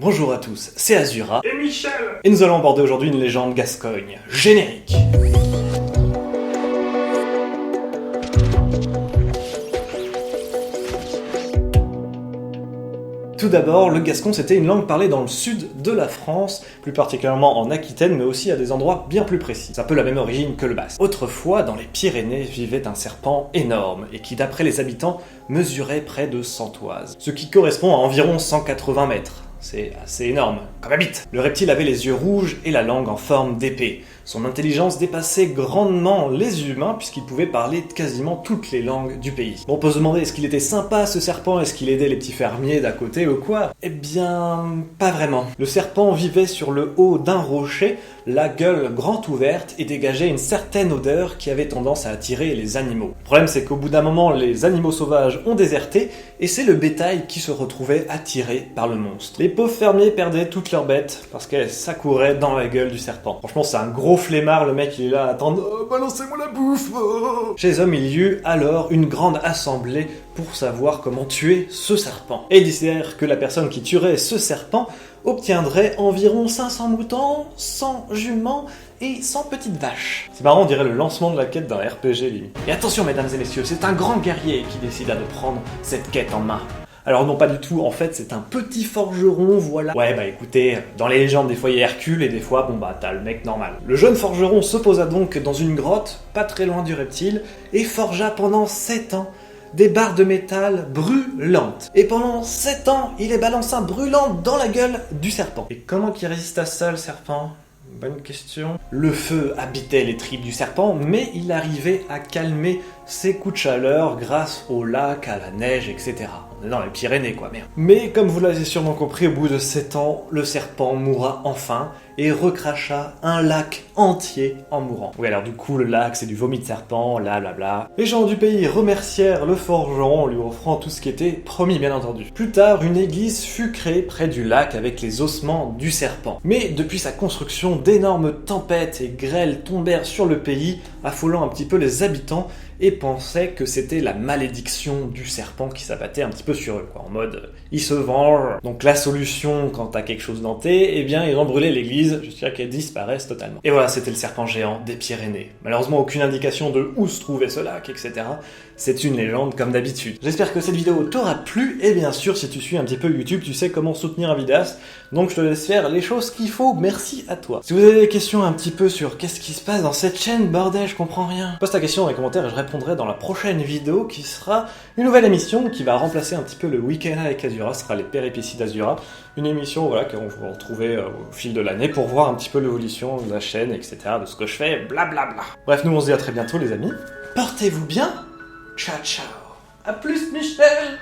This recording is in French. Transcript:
Bonjour à tous, c'est Azura et Michel. et nous allons aborder aujourd'hui une légende gascogne. Générique. Tout d'abord, le gascon c'était une langue parlée dans le sud de la France, plus particulièrement en Aquitaine, mais aussi à des endroits bien plus précis. C'est un peu la même origine que le basque. Autrefois, dans les Pyrénées, vivait un serpent énorme, et qui d'après les habitants, mesurait près de 100 toises, ce qui correspond à environ 180 mètres. C'est assez énorme, comme habite. Le reptile avait les yeux rouges et la langue en forme d'épée. Son intelligence dépassait grandement les humains puisqu'il pouvait parler quasiment toutes les langues du pays. Bon, on peut se demander, est-ce qu'il était sympa ce serpent? Est-ce qu'il aidait les petits fermiers d'à côté ou quoi? Eh bien, pas vraiment. Le serpent vivait sur le haut d'un rocher, la gueule grande ouverte et dégageait une certaine odeur qui avait tendance à attirer les animaux. Le problème c'est qu'au bout d'un moment, les animaux sauvages ont déserté et c'est le bétail qui se retrouvait attiré par le monstre. Les pauvres fermiers perdaient toutes leurs bêtes parce qu'elles s'accouraient dans la gueule du serpent. Franchement, c'est un gros flemmard, le mec il est là à attendre « Oh, balancez-moi la bouffe oh !» Chez les hommes, il y eut alors une grande assemblée pour savoir comment tuer ce serpent. Et ils décidèrent que la personne qui tuerait ce serpent obtiendrait environ 500 moutons, 100 juments et 100 petites vaches. C'est marrant, on dirait le lancement de la quête d'un RPG limite. Et attention mesdames et messieurs, c'est un grand guerrier qui décida de prendre cette quête en main. Alors non pas du tout, en fait c'est un petit forgeron, voilà. Ouais bah écoutez, dans les légendes des fois il y a Hercule et des fois bon bah t'as le mec normal. Le jeune forgeron se posa donc dans une grotte, pas très loin du reptile, et forgea pendant 7 ans des barres de métal brûlantes. Et pendant 7 ans, il les balança brûlantes dans la gueule du serpent. Et comment qu'il résiste à ça le serpent ? Bonne question. Le feu habitait les tripes du serpent, mais il arrivait à calmer ses coups de chaleur grâce au lac, à la neige, etc. On est dans les Pyrénées quoi, merde. Mais comme vous l'avez sûrement compris, au bout de 7 ans, le serpent mourra enfin et recracha un lac entier en mourant. Oui alors du coup le lac c'est du vomi de serpent, là blabla. Les gens du pays remercièrent le forgeron en lui offrant tout ce qui était promis bien entendu. Plus tard, une église fut créée près du lac avec les ossements du serpent. Mais depuis sa construction, d'énormes tempêtes et grêles tombèrent sur le pays, affolant un petit peu les habitants et pensaient que c'était la malédiction du serpent qui s'abattait un petit peu sur eux, quoi, en mode il se venge. Donc la solution quand t'as quelque chose denté, eh bien ils ont brûlé l'église jusqu'à qu'elle disparaisse totalement. Et voilà, c'était le serpent géant des Pyrénées. Malheureusement aucune indication de où se trouvait ce lac, etc. C'est une légende comme d'habitude. J'espère que cette vidéo t'aura plu, et bien sûr si tu suis un petit peu YouTube, tu sais comment soutenir un vidéaste, donc je te laisse faire les choses qu'il faut, merci à toi. Si vous avez des questions un petit peu sur qu'est-ce qui se passe dans cette chaîne, bordel, je comprends rien, poste ta question dans les commentaires et je répondrai dans la prochaine vidéo qui sera une nouvelle émission qui va remplacer un petit peu le week-end avec Azura, ce sera les péripéties d'Azura, une émission voilà qu'on va retrouver au fil de l'année pour voir un petit peu l'évolution de la chaîne, etc., de ce que je fais, blablabla. Bref, nous on se dit à très bientôt les amis, portez-vous bien, ciao ciao, à plus Michel.